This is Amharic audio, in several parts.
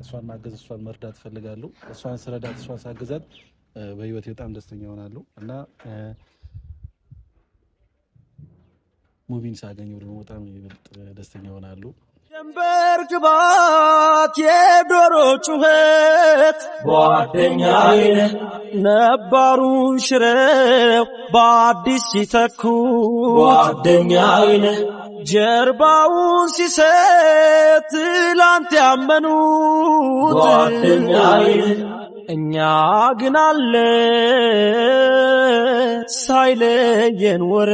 እሷን ማገዝ እሷን መርዳት ፈልጋለሁ። እሷን ስረዳት እሷን ሳግዛት በህይወቴ በጣም ደስተኛ ሆናለሁ እና ሙቪን ሳገኘው ደግሞ በጣም ይበልጥ ደስተኛ ሆናለሁ። ጀንበር ግባት የዶሮ ጩኸት ጓደኛዬ ነባሩን ሽረው በአዲስ ሲተኩ ጓደኛዬ ጀርባውን ሲሰጥ ትላንት ያመኑት ጓደኛዬ እኛ ግን አለ ሳይለየን ወረ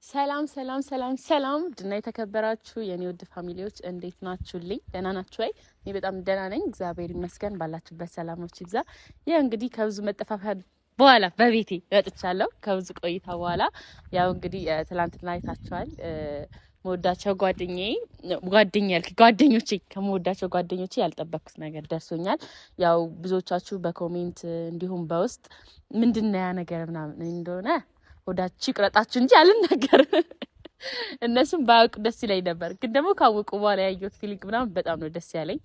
ሰላም ሰላም ሰላም ሰላም ድና የተከበራችሁ የኔ ውድ ፋሚሊዎች እንዴት ናችሁልኝ? ደህና ናችሁ ወይ? እኔ በጣም ደህና ነኝ፣ እግዚአብሔር ይመስገን። ባላችሁበት ሰላማችሁ ይብዛ። ይሄ እንግዲህ ከብዙ መጠፋፋት በኋላ በቤቴ ወጥቻለሁ። ከብዙ ቆይታ በኋላ ያው እንግዲህ ትላንትና አይታችኋል። መወዳቸው ጓደኞቼ ከመወዳቸው ጓደኞቼ ያልጠበቅኩት ነገር ደርሶኛል። ያው ብዙዎቻችሁ በኮሜንት እንዲሁም በውስጥ ምንድነው ያ ነገር ምናምን እንደሆነ ወዳችሁ ይቅረጣችሁ እንጂ አልናገርም። እነሱም ባያውቁ ደስ ይለኝ ነበር፣ ግን ደግሞ ካወቁ በኋላ ያየሁት ፊሊንግ ምናምን በጣም ነው ደስ ያለኝ።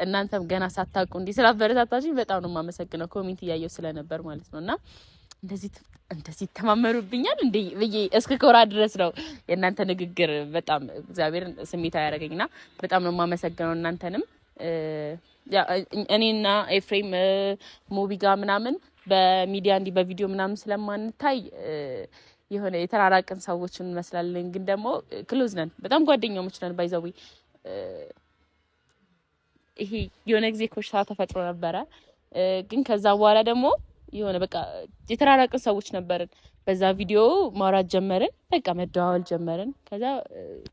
እናንተም ገና ሳታውቁ እንዲህ ስላበረታታችሁኝ በጣም ነው የማመሰግነው። ኮሜንት እያየሁ ስለነበር ማለት ነው። እና እንደዚህ ተማመሩብኛል እንዴ ብዬ እስከ ኮራ ድረስ ነው የእናንተ ንግግር በጣም እግዚአብሔርን ስሜታዊ ያደረገኝና በጣም ነው የማመሰግነው እናንተንም። እኔና ኤፍሬም ሙቪጋ ምናምን በሚዲያ እንዲህ በቪዲዮ ምናምን ስለማንታይ የሆነ የተራራቅን ሰዎች እንመስላለን፣ ግን ደግሞ ክሎዝ ነን፣ በጣም ጓደኛሞች ነን። ባይዘዊ ይሄ የሆነ ጊዜ ኮሽታ ተፈጥሮ ነበረ፣ ግን ከዛ በኋላ ደግሞ የሆነ በቃ የተራራቅን ሰዎች ነበርን። በዛ ቪዲዮ ማውራት ጀመርን፣ በቃ መደዋወል ጀመርን። ከዛ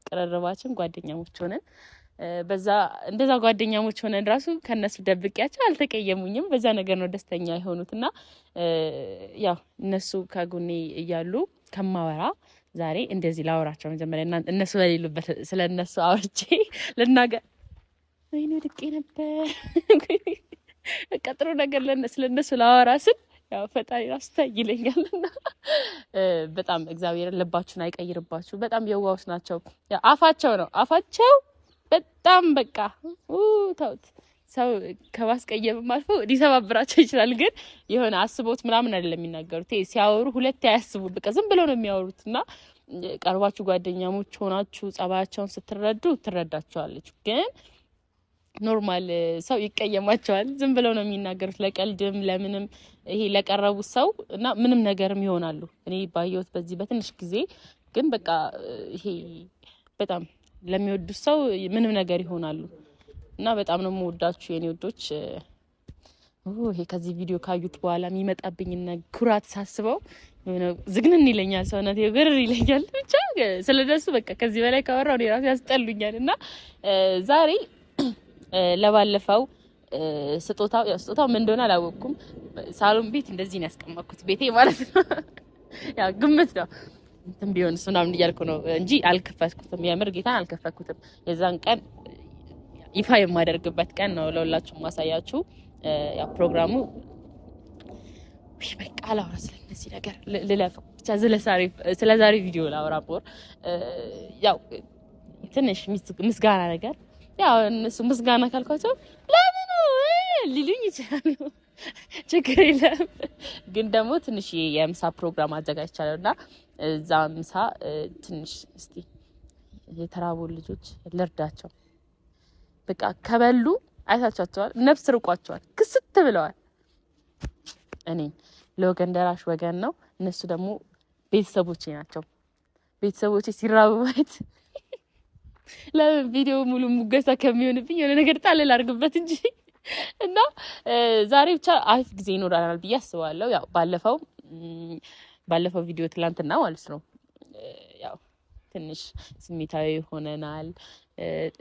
ቅርርባችን ጓደኛሞች ሆነን እንደዛ ጓደኛሞች ሆነን ራሱ ከነሱ ደብቄያቸው አልተቀየሙኝም። በዛ ነገር ነው ደስተኛ የሆኑትና ያው እነሱ ከጎኔ እያሉ ከማወራ ዛሬ እንደዚህ ላወራቸው መጀመሪያ እነሱ በሌሉበት ስለነሱ አውርቼ ልናገር። ወይኔ ድቄ ነበር። በቃ ጥሩ ነገር ስለነሱ ላወራ ስል ያው ፈጣሪ ራሱ ታይለኛልና በጣም እግዚአብሔርን ልባችሁን አይቀይርባችሁ። በጣም የዋውስ ናቸው። አፋቸው በጣም በቃ ተውት። ሰው ከማስቀየም አልፎ ሊሰባብራቸው ይችላል፣ ግን የሆነ አስቦት ምናምን አይደለም የሚናገሩት። ሲያወሩ ሁለት አያስቡ፣ በቃ ዝም ብለው ነው የሚያወሩትና ቀርባችሁ ጓደኛሞች ሆናችሁ ጸባያቸውን ስትረዱ ትረዳቸዋለች። ግን ኖርማል ሰው ይቀየማቸዋል። ዝም ብለው ነው የሚናገሩት ለቀልድም ለምንም። ይሄ ለቀረቡት ሰው እና ምንም ነገርም ይሆናሉ። እኔ ባየሁት በዚህ በትንሽ ጊዜ ግን በቃ ይሄ በጣም ለሚወዱት ሰው ምንም ነገር ይሆናሉ እና በጣም ነው የምወዳችሁ የኔ ወዶች። ይሄ ከዚህ ቪዲዮ ካዩት በኋላ የሚመጣብኝ ኩራት ሳስበው የሆነ ዝግንን ይለኛል፣ ሰውነቴ ግር ይለኛል። ብቻ ስለደሱ በቃ ከዚህ በላይ ካወራው እኔ ራሴ ያስጠሉኛል። እና ዛሬ ለባለፈው ስጦታው ምን እንደሆነ አላወቅኩም። ሳሎን ቤት እንደዚህ ነው ያስቀመጥኩት፣ ቤቴ ማለት ነው። ያው ግምት ነው እንትን ቢሆንስ ምናምን እያልኩ ነው እንጂ አልከፈትኩትም። የምር ጌታን አልከፈትኩትም። የዛን ቀን ይፋ የማደርግበት ቀን ነው ለሁላችሁ ማሳያችሁ። ያው ፕሮግራሙ በቃ አላወራ ስለዚህ ነገር ልለፈው ብቻ ስለ ዛሬ ቪዲዮ ላወራ ፖር ያው ትንሽ ምስጋና ነገር ያው እነሱ ምስጋና ካልኳቸው ለምን ሊሉኝ ይችላሉ። ችግር የለም። ግን ደግሞ ትንሽ የምሳ ፕሮግራም አዘጋጅቻለሁና እዛ ምሳ ትንሽ እስቲ የተራቡ ልጆች ልርዳቸው። በቃ ከበሉ አይታቻቸዋል፣ ነፍስ ርቋቸዋል፣ ክስት ብለዋል። እኔ ለወገን ደራሽ ወገን ነው፣ እነሱ ደግሞ ቤተሰቦቼ ናቸው። ቤተሰቦቼ ሲራቡ ማየት ለምን ቪዲዮ ሙሉ ሙገሳ ከሚሆንብኝ የሆነ ነገር ጣል ላድርግበት እንጂ። እና ዛሬ ብቻ አሪፍ ጊዜ ይኖራል ብዬ አስባለሁ። ያው ባለፈው ቪዲዮ ትላንትና ማለት ነው ያው ትንሽ ስሜታዊ ሆነናል፣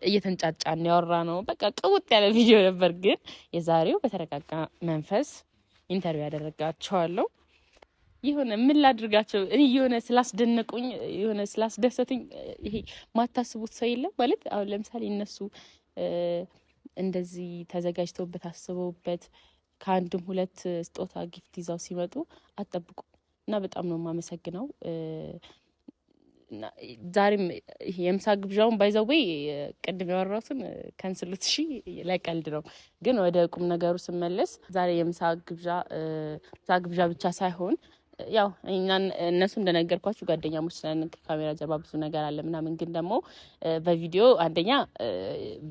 እየተንጫጫን ያወራ ነው። በቃ ቅውጥ ያለ ቪዲዮ ነበር። ግን የዛሬው በተረጋጋ መንፈስ ኢንተርቪው ያደረጋቸዋለሁ። የሆነ ምን ላድርጋቸው እኔ የሆነ ስላስደነቁኝ የሆነ ስላስደሰቱኝ ይሄ ማታስቡት ሰው የለም ማለት። አሁን ለምሳሌ እነሱ እንደዚህ ተዘጋጅተውበት አስበውበት ከአንድም ሁለት ስጦታ ጊፍት ይዘው ሲመጡ አጠብቁ እና በጣም ነው የማመሰግነው። ዛሬም የምሳ ግብዣውን ባይዘው ቅድም ያወራሁትን ካንስሉት እሺ ለቀልድ ነው ግን ወደ ቁም ነገሩ ስመለስ ዛሬ የምሳ ግብዣ ብቻ ሳይሆን ያው እነሱ እንደነገርኳችሁ ጓደኛሞች ስለነን ካሜራ ጀርባ ብዙ ነገር አለ ምናምን ግን ደግሞ በቪዲዮ አንደኛ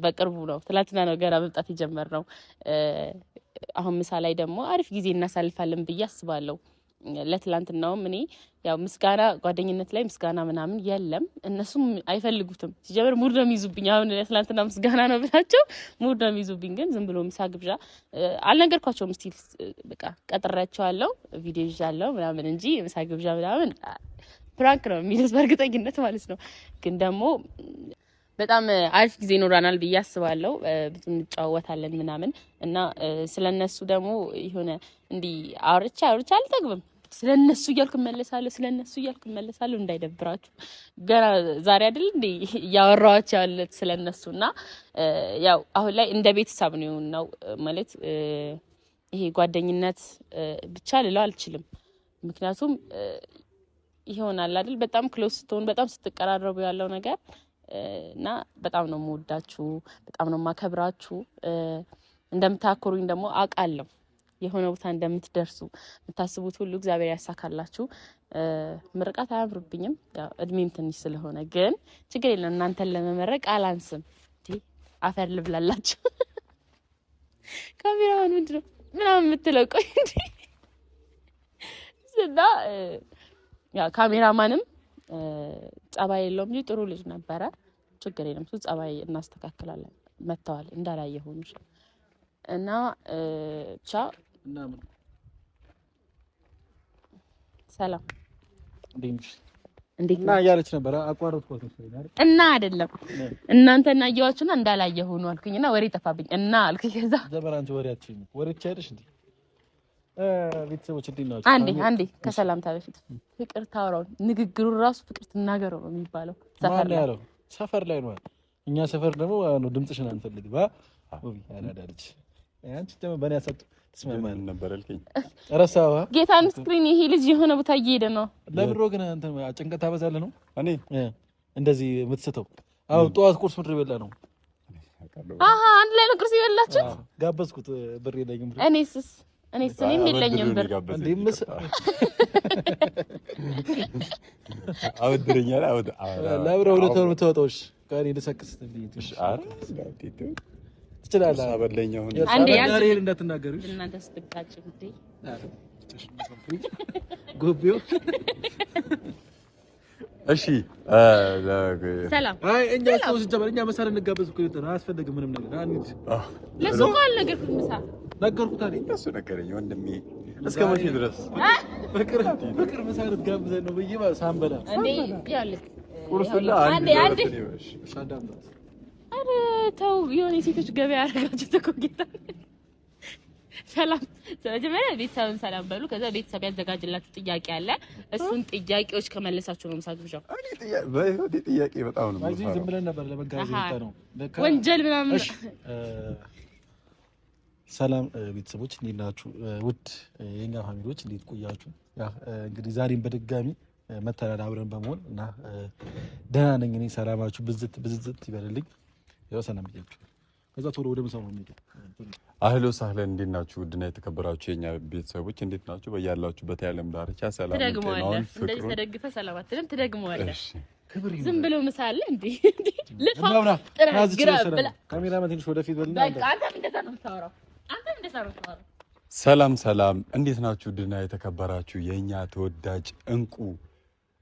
በቅርቡ ነው ትላንትና ነው ገና መምጣት የጀመርነው አሁን ምሳ ላይ ደግሞ አሪፍ ጊዜ እናሳልፋለን ብዬ አስባለሁ ለትላንትናውም እኔ ያው ምስጋና ጓደኝነት ላይ ምስጋና ምናምን የለም እነሱም አይፈልጉትም ሲጀምር ሙድ ነው የሚይዙብኝ አሁን ለትላንትና ምስጋና ነው ብላቸው ሙድ ነው የሚይዙብኝ ግን ዝም ብሎ ምሳ ግብዣ አልነገርኳቸውም ስቲል በቃ ቀጥሬያቸዋለሁ ቪዲዮ ይዣለሁ ምናምን እንጂ ምሳ ግብዣ ምናምን ፕራንክ ነው የሚሉት በእርግጠኝነት ማለት ነው ግን ደግሞ በጣም አሪፍ ጊዜ ይኖራናል ብዬ አስባለሁ ብዙ እንጫወታለን ምናምን እና ስለነሱ ደግሞ ይሆነ እንዲ አውርቻ አልጠግብም ስለነሱ እያልኩ መለሳለሁ እንዳይደብራችሁ ገና ዛሬ አይደል እንዴ ያወራኋቸው ያለት ስለነሱና ያው አሁን ላይ እንደ ቤተሰብ ነው ማለት ይሄ ጓደኝነት ብቻ ልለው አልችልም ምክንያቱም ይሆናል አይደል በጣም ክሎዝ ስትሆኑ በጣም ስትቀራረቡ ያለው ነገር እና በጣም ነው የምወዳችሁ በጣም ነው የማከብራችሁ እንደምታኮሩኝ ደግሞ አውቃለሁ የሆነ ቦታ እንደምትደርሱ የምታስቡት ሁሉ እግዚአብሔር ያሳካላችሁ ምርቃት አያምርብኝም ያው እድሜም ትንሽ ስለሆነ ግን ችግር የለም እናንተን ለመመረቅ አላንስም አፈር ልብላላችሁ ካሜራውን ምንድነው ምናምን የምትለው ቆይ እንዴ እና ያው ካሜራማንም ጸባይ የለውም እንጂ ጥሩ ልጅ ነበረ ችግር የለም እሱ ጸባይ እናስተካክላለን መተዋል እንዳላየ ሆኖ እና ቻው ሰላም እንዴት እና ያለች ነበር አቋረጥኩት እና አይደለም እናንተና ያያችሁና እንዳላየ ሆኖ አልኩኝና ወሬ ጠፋብኝ እና አልኩኝ ከዛ ዘበራንቺ ወሬ ትቻለሽ እንዴ ቤተሰቦች እንዴት ናችሁ አንዴ ከሰላምታ በፊት ፍቅር ታወራው ንግግሩ ራሱ ፍቅር ትናገረው ነው የሚባለው ሰፈር ላይ ነው እኛ ሰፈር ደግሞ ነው ድምጽሽን አንፈልግም ውይ አላዳልች አንቺ ደግሞ በእኔ ያሰጡ ተስማማን ነበር አልከኝ ረሳዋ ጌታን ስክሪን ይሄ ልጅ የሆነ ቦታ እየሄደ ነው ለብሮ ግን አንተ ጭንቀት ታበዛለህ ነው እኔ እንደዚህ የምትስተው አው ጧት ቁርስ ምድር ይበላ ነው አንድ ላይ ነው ቁርስ ይበላችሁ ጋበዝኩት ብር የለኝም እኔ ስኔም የለኝም ብር እንደምስ አውድረኛል ለብሮ ሁለት ወር ተወጣውሽ ጋር ልሰክስ ትልይሽ ትችላለህ አበለኛው አንዴ ያሬል እንዳትናገሩሽ እናንተ ስትቃጭ እንዴ ጎቢው እሺ ሰላም አይ እኛ ሰው ሲጀመር እኛ መሳለ እንጋበዝ እኮ ይተና አያስፈልግም ምንም ነገር አንቺ ለሱ ቃል ነገርኩት ምሳ ነገርኩት አይደል እሱ ነገረኝ ወንድሜ እስከ መቼ ድረስ ፍቅር መሳለት ጋብዘን ነው በየባ ሳንበላ እንዴ ያልክ ቁርስላ አንዴ ሻዳም አረ ተው የሆነ ሴቶች ገበያ አረጋችሁ ተቆጌታ ሰላም ስለጀመረ ቤተሰብን ሰላም በሉ ከዛ ቤተሰብ ያዘጋጅላችሁ ጥያቄ አለ እሱን ጥያቄዎች ከመለሳችሁ ነው ምሳግብዣው ጥያቄ በጣም ነው ማለት ዝም ብለን ነበር ለመጋበዝ ነው ወንጀል ምናምን ሰላም ቤተሰቦች እንዴት ናችሁ ውድ የኛ ፋሚሊዎች እንዴት ቆያችሁ ያ እንግዲህ ዛሬም በድጋሚ መተናል አብረን በመሆን እና ደህና ነኝ እኔ ሰላማችሁ ብዝት ይበልልኝ ያው ሰላም ይያችሁ ከዛ ቶሎ ወደ ምሳው ነው የሚሄደው አህሎ ሳህለን እንዴት ናችሁ ውድና የተከበራችሁ የኛ ቤተሰቦች እንዴት ናችሁ በያላችሁበት የዓለም ዳርቻ ሰላም ነው እንደዚህ ተደግፈ ሰላም አትልም ትደግመዋለህ ዝም ብሎ ምሳለ እንዴ ልፋ ጥራ ካሜራማን ትንሽ ወደፊት በልና በቃ አንተ እንደዛ ነው የምታወራው ሰላም እንዴት ናችሁ ውድና የተከበራችሁ የኛ ተወዳጅ እንቁ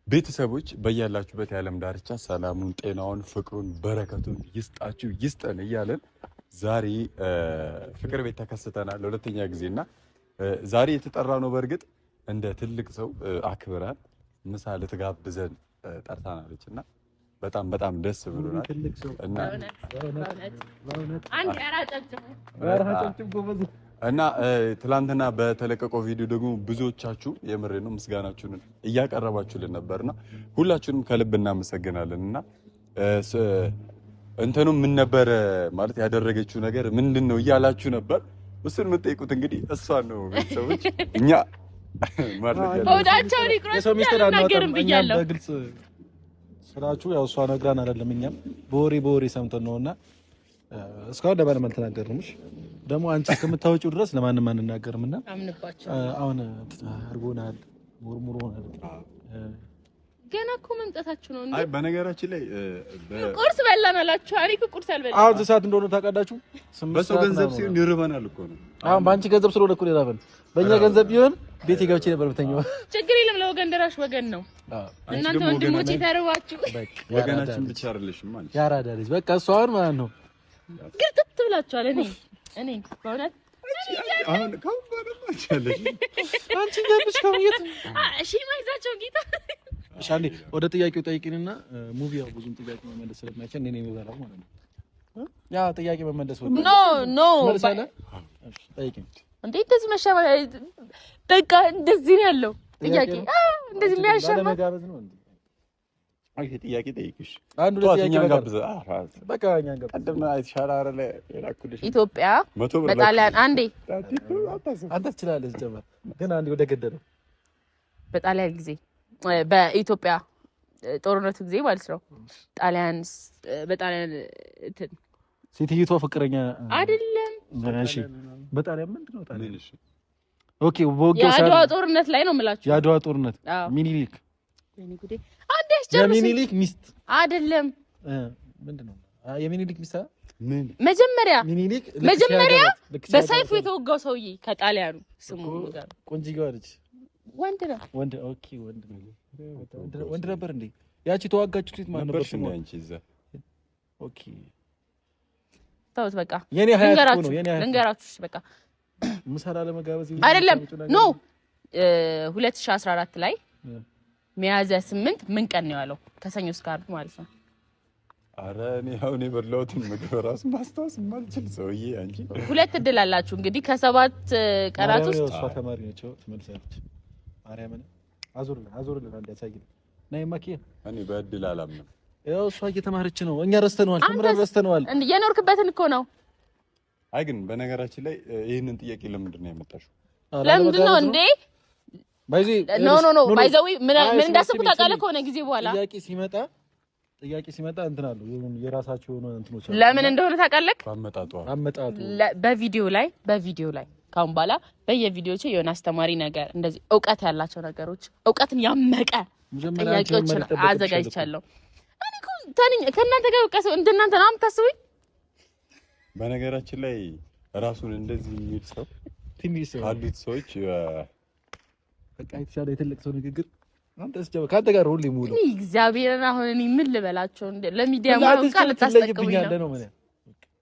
ቤተሰቦች በያላችሁበት የዓለም ዳርቻ ሰላሙን ጤናውን ፍቅሩን በረከቱን ይስጣችሁ ይስጠን እያለን ዛሬ ፍቅር ቤት ተከስተናል ለሁለተኛ ጊዜና ዛሬ የተጠራ ነው በርግጥ እንደ ትልቅ ሰው አክብራን ምሳ ልትጋብዘን ጠርታናለችና በጣም ደስ ብሎናል እና አንድ ያራጨጭ ጎበዝ እና ትላንትና በተለቀቀው ቪዲዮ ደግሞ ብዙዎቻችሁ የምሬ ነው ምስጋናችሁን እያቀረባችሁልን ነበርና ሁላችሁንም ከልብ እናመሰግናለንና እንትኑ ምን ነበር ማለት ያደረገችው ነገር ምንድነው እያላችሁ ነበር እሱን የምትጠይቁት እንግዲህ እሷን ነው ቤተሰቦች እኛ ወዳቸው ሊቅረስ ያናገርም ብያለሁ በግልጽ ስላችሁ ያው እሷ ነግራን አይደለም እኛም በወሬ ሰምተን ነውና እስካሁን ለማንም አልተናገርንም። ደግሞ አንቺ እስከምታወጪው ድረስ ለማንም አንናገርምና አምንባቸው። አሁን አርጎናል ሙርሙሮናል። ገና እኮ መምጣታችሁ ነው እንዴ? አይ በነገራችን ላይ ቁርስ በላን አላችሁ። እኔ እኮ ቁርስ አልበላም። አሁን ሰዓት እንደሆነ ታውቃላችሁ። በሰው ገንዘብ ሲሆን ይርበናል እኮ ነው። አሁን በአንቺ ገንዘብ ስለሆነ እኮ ይራበን። በእኛ ገንዘብ ቢሆን ቤቴ ገብቼ ነበር ብተኛው። ችግር የለም። ለወገን ደራሽ ወገን ነው። እናንተ ወንድሞቼ ተርባችሁ ወገናችን ብቻ አይደለሽም ማለት ያራዳ ልጅ በቃ እሷ አሁን ማለት ነው ግርጥት ብላችኋል። እኔ በእውነት አሁን ካውባለማቻለሽ አንቺ ገብሽ ከመየት እሺ ማይዛቸው ጌታ እሺ አንዴ ወደ ጥያቄው ጠይቂንና ሙቪ ያው ብዙም ጥያቄ መመለስ ስለማይቻል እኔ የምበላው ማለት ነው። ያ ጥያቄ መመለስ ወደ ኖ መልሳለ እሺ ጠይቂኝ። እንዴ እንደዚህ መሻማ በቃ እንደዚህ ነው ያለው ጥያቄ እንደዚህ የሚያሻማ ለመጋበዝ ነው እንዴ? አይ ጥያቄ ጠይቅሽ አንዱ ጥያቄ ጋብዘ በቃ እኛን ጋብዘ ቀደም አይሻላረ ላይ የላኩልሽ ኢትዮጵያ በጣሊያን አንዴ አንተ ትችላለህ ጀመር ግን አንዴ ወደ ገደለው በጣሊያን ጊዜ በኢትዮጵያ ጦርነቱ ጊዜ ማለት ነው። በጣሊያን እንትን ሴትዮዋ ፍቅረኛ አይደለም። እሺ በጣሊያን ምንድነው ጣሊያን? እሺ ኦኬ ቦጌው የአድዋ ጦርነት ላይ ነው የምላችሁ። የአድዋ ጦርነት ሚኒሊክ ወይኔ ጉዴ አንዴ አስጨርሱ። የሚኒሊክ ሚስት አይደለም። ምንድነው የሚኒሊክ ሚስት? ምን መጀመሪያ በሰይፉ የተወጋው ሰውዬ ከጣሊያኑ ስሙ ጋር ቆንጂጋው ልጅ ወንድ ነው። ኦኬ ወንድ ነበር እንዴ? ያቺ ተዋጋችሁ ልጅ ማን ነበር ስሙ? አንቺ እዛ ኦኬ ታውት በቃ የኔ ሀያት ነው የኔ ልንገራችሁ በቃ ምሳላ ለመጋበዝ አይደለም ኖ 2014 ላይ ሚያዝያ 8 ምን ቀን ነው ያለው? ከሰኞ እስከ ዓርብ ማለት ነው። አረ እኔ አሁን የበላሁትን ምግብ ራሱ ማስታወስ ማልችል ሰውዬ አንቺ። ሁለት እድል አላችሁ እንግዲህ ከሰባት ቀናት ውስጥ እሷ ተማሪ ነች ትመልሳለች። ማርያምን አዙርልን አንዴ ያሳይኝ ነይ ማኪያ። እኔ በእድል አላምንም። ያው እሷ እየተማረች ነው። እኛ ረስተነዋል፣ ተምረን ረስተነዋል። የኖርክበትን እኮ ነው። አይ ግን በነገራችን ላይ ይሄንን ጥያቄ ለምንድን ነው ያመጣሽው? ለምንድን ነው እንዴ? ባይዚ ኖ ባይዘዊ ምን እንዳሰብኩ ታውቃለህ? ከሆነ ጊዜ በኋላ ጥያቄ ሲመጣ እንትን አለው የራሳቸው የሆነ እንትኖች አሉ። ለምን እንደሆነ ታውቃለህ? አመጣጡ በቪዲዮ ላይ ካሁን በኋላ በየቪዲዮቼ የሆነ አስተማሪ ነገር እንደዚህ እውቀት ያላቸው ነገሮች እውቀትን ያመቀ ጥያቄዎችን አዘጋጅቻለሁ። እኔ እኮ ከእናንተ ጋር በቃ እንደናንተ ነው የምታስቡኝ። በነገራችን ላይ ራሱን እንደዚህ የሚል ሰው ትንሽ ሰው ካሉት ሰዎች በቃ የተሻለ የትልቅ ሰው ንግግር አንተስ ጀባ ካንተ ጋር ሁሌ ሙሉ እግዚአብሔርን አሁን እኔ ምን ልበላቸው እንደ ለሚዲያ ማን ቃል ታስጠቅሙኝ ነው ማለት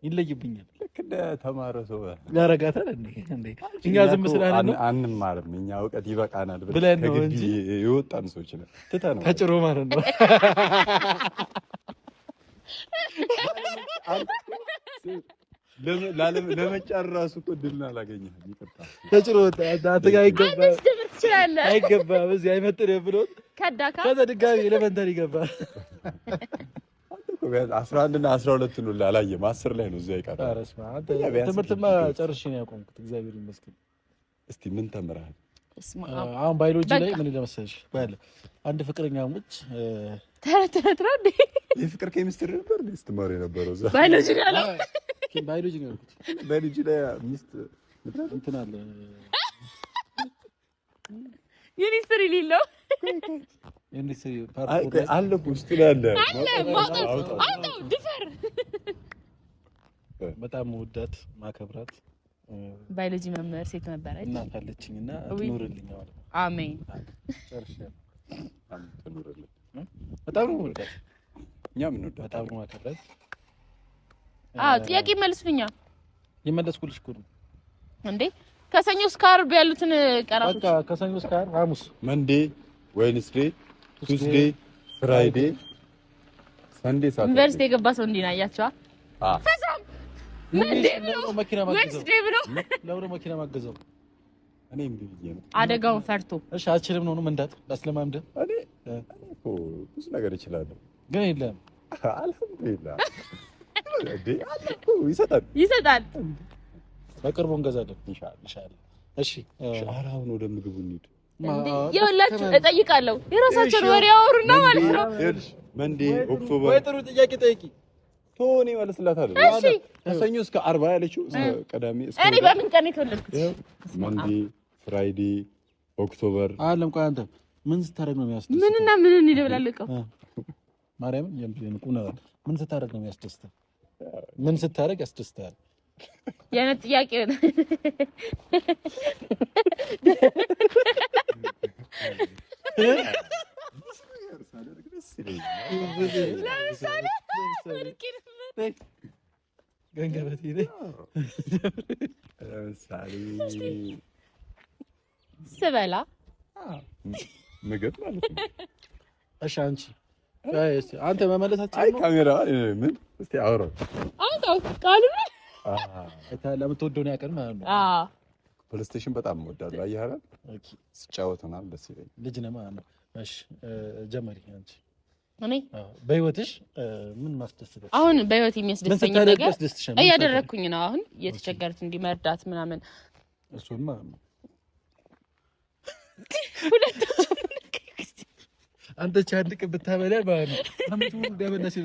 ይለይብኛል። ልክ እንደ ተማረ ሰው ያረጋታል እንዴ? እኛ ዝም ስላለን ነው አንማርም። እኛ እውቀት ይበቃናል ብለን ነው እንጂ የወጣን ሰዎች ነን። ትተነው ተጭሮ ማለት ነው። ለመጫር ራሱ እኮ ድልና አላገኘህም። ይቅርታ ተጭሮ አንተ ጋር አይገባም እዚህ አይመጥንም ብሎ ከዛ ድጋሚ ኤሌመንተሪ ገባ። 11 እና 12 ነው አላየም። 10 ላይ ነው እዚያ ይቀራል። ትምህርትማ ጨርሼ ነው ያቆምኩት። እግዚአብሔር ይመስገን። እስቲ ምን ተምረሃል? አሁን ባዮሎጂ ላይ ምን ለመሰለሽ ባለ አንድ ፍቅረኛሞች ተረተራ እንዴ የፍቅር ኬሚስትሪ ነበር ስትማር የነበረው እዛ ባዮሎጂ ላይ አለ። ባዮሎጂ ነው ያልኩት። ባዮሎጂ ላይ ሚስት እንትን አለ ዩኒቨርሲቲ ሊለው ዩኒቨርሲቲ ፓርት አለ ውስጥ ላይ አለ አውጣው ድፈር። በጣም ወዳት ማከብራት ባዮሎጂ መምህር ሴት ነበረች እና ታለችኝና ትኖርልኝ አለ። አሜን ጨርሻለሁ። ትኖርልኝ በጣም ነው ወዳት እኛ ምን ወዳት በጣም ነው ማከብራት። ጥያቄ መልስልኛ። የመለስኩልሽ እኮ ነው እንዴ ከሰኞ እስከ ዓርብ ያሉትን ቀናቶች በቃ ከሰኞ እስከ ዓርብ ሐሙስ መንዴ ዌድነስዴ ቱስዴ ፍራይዴ ሰንዴ ሳተርዴ ዩኒቨርሲቲ የገባ ሰው እንዲህ ነው አያቸዋ። ፈሳም መንዴ ብሎ መኪና ማገዘው ዌድነስዴ ብሎ ለወደ መኪና ማገዘው እኔ እንዴ ነው አደጋውን ፈርቶ እሺ አልችልም ነው መንዳት አስለማምደ እኔ እኮ ብዙ ነገር እችላለሁ ግን የለም አልሐምዱሊላህ እንዴ አለኩ ይሰጣል በቅርቡ እንገዛለን ኢንሻአላህ። እሺ ኧረ አሁን ወደ ምግቡ እንሂድ። ይኸውላችሁ እጠይቃለሁ የራሳቸውን ወሬ ያወሩና ማለት ነው። ይኸውልሽ መንዴ ኦክቶበር ወይ ጥሩ ጥያቄ ጠይቂ ቶኒ መልስላታለሁ። እሺ ከሰኞ እስከ ዓርብ ያለችው እስከ ቅዳሜ እስከ እኔ በምን ቀን የተወለድኩት? መንዴ ፍራይዴ ኦክቶበር አለም። ቆይ አንተ ምን ስታደርግ ነው የሚያስደስተው? ምንና ምን ይደብላልቀው? ማርያምን የምትልቁ ነገር ምን ስታደርግ ነው የሚያስደስተው? ምን ስታደርግ ያስደስታል? የኔ ጥያቄ ነው። ለምሳሌ ገንገበቴ ስበላ ምግብ ማለት ነው። እሺ አንተ መመለሳችን አይ ካሜራ ምን እስቲ አውራ ቃሉ ለምትወደው ነው ያቀን ማለት ነው። ፕሌይስቴሽን በጣም እወዳለሁ። አየህ አይደል? ኦኬ ስጫወት ምናምን ደስ ይለኛል። ልጅ ነህ ማለት ነው። እሺ ጀመሪ አንቺ። እኔ በህይወትሽ ምን ማስደስተሽ? አሁን በህይወት የሚያስደስተኝ ነገር እያደረኩኝ ነው። አሁን የተቸገሩት እንዲመርዳት ምናምን እሱን ማለት ነው። አንተ ቻንድ ብታበላ ማለት ነው። አመቱ ደበነሽ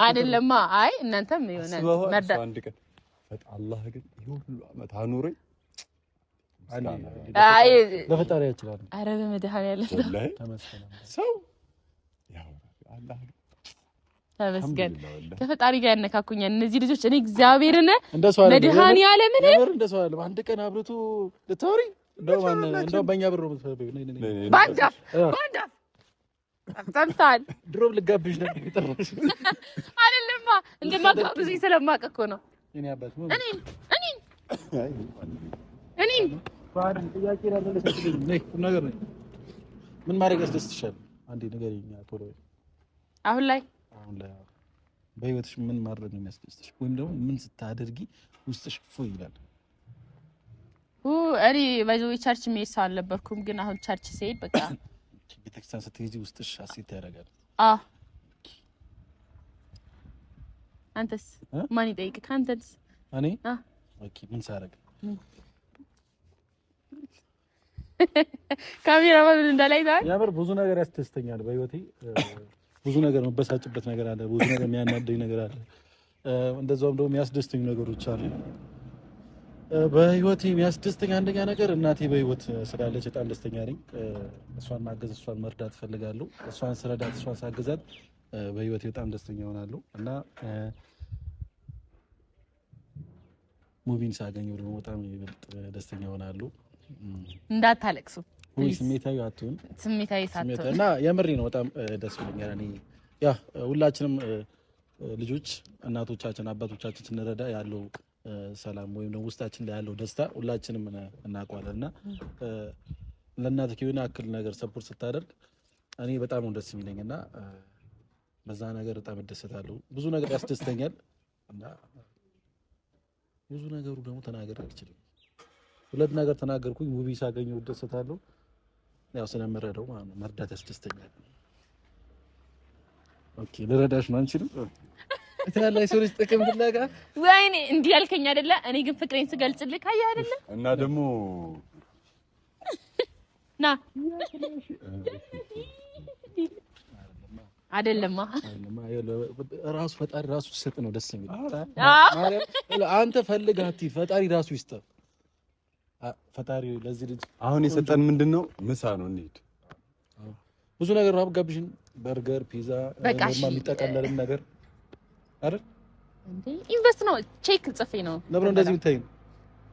አይደለማ። አይ እናንተም የሆነ መርዳት አንድ ቀን አላህ ግን ይሁሉ አመት አኑረኝ። አይ ለፈጣሪ ያችላል። አረ በመድኃኒዓለም ተመስገን። ሰው ያው አላህ ተመስገን ከፈጣሪ ጋር ያነካኩኛል እነዚህ ልጆች። እኔ እግዚአብሔርን እንደሰው አይደለም መድኃኒዓለም እንደሰው አይደለም። አንድ ቀን አብረቱ ልታወሪ እንደው በእኛ ብር ነው የምትፈልገው። ባንዳ ሰምታል ድሮም ልጋብዥ ነበር ይጠራሽ አይደለማ። እንደማጋብዙኝ ስለማውቅ እኮ ነው። እኔ አባት ነው እኔ ባንድ ጥያቄ ላደረሰልኝ ነገር ነው። ምን ማድረግ ያስደስትሻል? አንዴ ንገሪኝ ቶሎ። አሁን ላይ በህይወትሽ ምን ማድረግ ነው የሚያስደስትሽ? ወይም ደግሞ ምን ስታደርጊ ውስጥሽ ፎ ይላል? እኔ ባይዘው ቸርች መሄድ ሰው አልነበርኩም፣ ግን አሁን ቸርች ስሄድ በቃ ቤተክርስቲያን ስትሄጂ ውስጥሽ ሀሴት ያደርጋል። አንተስ ማን ይጠይቅ? ካንተስ? እኔ ኦኬ ምን ሳደርግ ካሜራ ምን እንዳላይ ታዲያ ያምር ብዙ ነገር ያስደስተኛል በህይወቴ። ብዙ ነገር መበሳጭበት ነገር አለ፣ ብዙ ነገር የሚያናደኝ ነገር አለ፣ እንደዛውም ደግሞ የሚያስደስተኝ ነገሮች አሉ። በህይወቴ የሚያስደስተኝ አንደኛ ነገር እናቴ በህይወት ስላለች በጣም ደስተኛ ነኝ። እሷን ማገዝ፣ እሷን መርዳት ፈልጋለሁ። እሷን ስረዳት፣ እሷን ሳገዛት በህይወቴ በጣም ደስተኛ ሆናለሁ እና ሙቪን ሳገኘው ደግሞ በጣም ይበልጥ ደስተኛ ሆናለሁ። እንዳታለቅሱ ወይ ስሜታዊ አትሁን። ስሜታዊ ሳትሆን እና የምሬ ነው። በጣም ደስ ብሎኛል። እኔ ያ ሁላችንም ልጆች እናቶቻችን አባቶቻችን ስንረዳ ያለው ሰላም ወይም ደግሞ ውስጣችን ላይ ያለው ደስታ ሁላችንም እናውቀዋለን እና ለእናትህ የሆነ አክል ነገር ሰፖርት ስታደርግ እኔ በጣም ነው ደስ የሚለኝና በዛ ነገር በጣም እደሰታለሁ። ብዙ ነገር ያስደስተኛል እና ብዙ ነገሩ ደግሞ ተናገር አልችልም። ሁለት ነገር ተናገርኩኝ። ሙቪ ሳገኘው እደሰታለሁ። ያው ስለምረዳው ማለት ነው። መርዳት ያስደስተኛል። ኦኬ ልረዳሽ ነው አንቺንም እታላይ ሰው ልጅ ጥቅም ፍለጋ ወይኔ እንዲህ ያልከኝ አይደለ? እኔ ግን ፍቅሬን ስገልጽልህ አይ አይደለ? እና ደግሞ ና አይደለማ ራሱ ፈጣሪ ራሱ ሲሰጥ ነው ደስ የሚል። አንተ ፈልጋት ፈጣሪ ራሱ ይስጥ። ፈጣሪ ለዚህ ልጅ አሁን የሰጠን ምንድነው? ምሳ ነው። እንሂድ። ብዙ ነገር ነው ጋብዥን፣ በርገር፣ ፒዛ፣ ኖርማል የሚጠቀለልም ነገር አይደል እንዴ? ኢንቨስት ነው። ቼክ ጽፌ ነው። ለምን እንደዚህ የምታይ?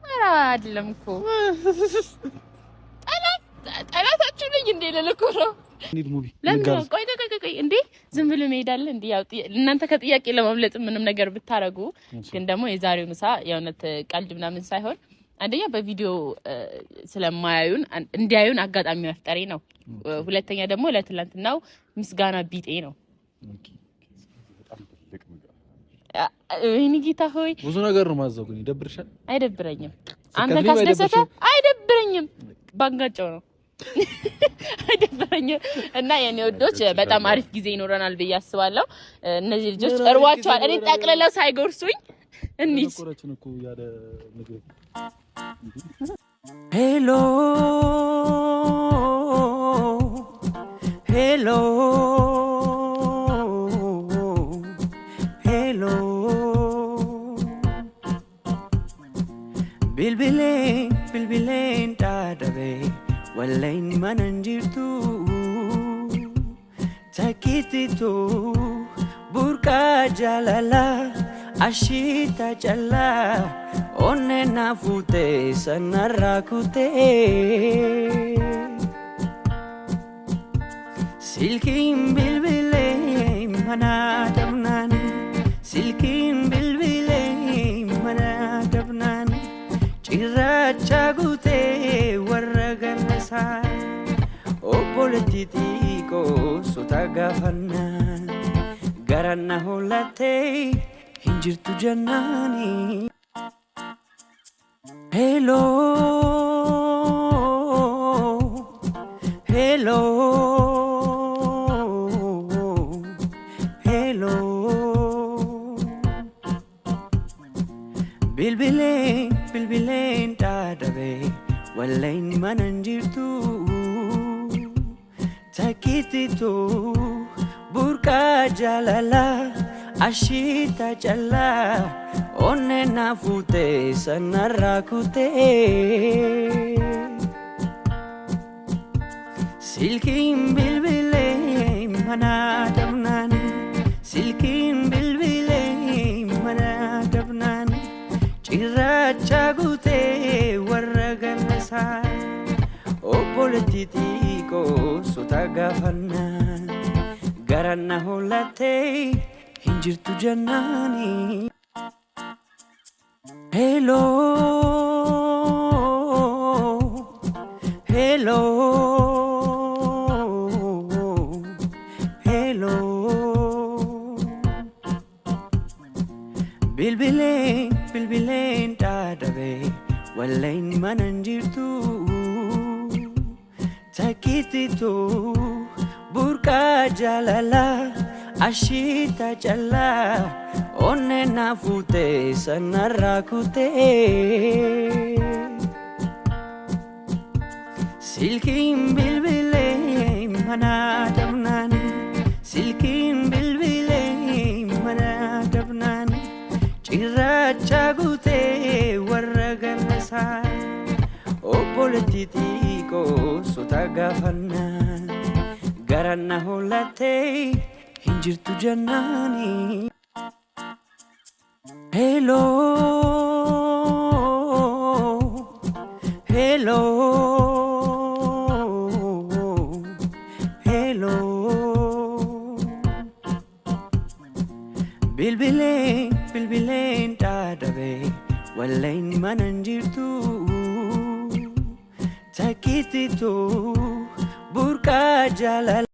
ኧረ አይደለም እኮ ጠላታችሁ ነኝ እንዴ? ለልኮ ነው። እንሂድ ሙቪ። ለምን? ቆይ እንዴ ዝም ብሎ መሄዳለ እንዴ? ያው እናንተ ከጥያቄ ለማምለጥ ምንም ነገር ብታረጉ፣ ግን ደግሞ የዛሬው ምሳ የእውነት ቀልድ ምናምን ሳይሆን አንደኛ በቪዲዮ ስለማያዩን እንዲያዩን አጋጣሚ መፍጠሬ ነው። ሁለተኛ ደግሞ ለትላንትናው ምስጋና ቢጤ ነው። እኔ ጌታ ሆይ ብዙ ነገር ነው ማዘጉኝ። ይደብርሻል? አይደብረኝም። አንተ ካስደሰተ አይደብረኝም። ባንጋጫው ነው አይደብረኝም። እና የኔ ወዶች በጣም አሪፍ ጊዜ ይኖረናል ብዬ አስባለሁ። እነዚህ ልጆች እርዋቸዋል። እኔ ጠቅልለው ሳይጎርሱኝ እንሂድ። ቆራችን እኮ ያለ ምግብ ሄሎ hello, hello. Bilbileen dhaadhabe wallain mananjirtu takititu burqa jalala ashita jala onne nafute sanarrakute silkin bilbileen manadamnani silkin bilbileen manadamnani Chiracha gute warragarasa Oboletitiko sotagafanna Garanna holate hinjirtu jannani Hello Hello Hello Bilbileen dhaadhabe wallain mananjirtu takititu burqa jalala ashita jala onne nafute sanarrakute silkin bilbileen manadamnani silkin bilbileen manadamnani Chiracha gute warragarasa Oboletitiko sotagafanna Garanna holate hinjirtu jannani Hello Hello Hello Bilbileen dhaadhabe wallain mananjirtu takititu burqa jalala ashita jala onne nafute sanarrakute silkin bilbileen manadamnani silkin bilbileen manadamnani Chiracha gute warragarasa Oboletitiko sotagafanna Garanna holate hinjirtu jannani Hello Hello Hello Bilbileen dhaadhabe wallain mananjirtu takititu burqa jalala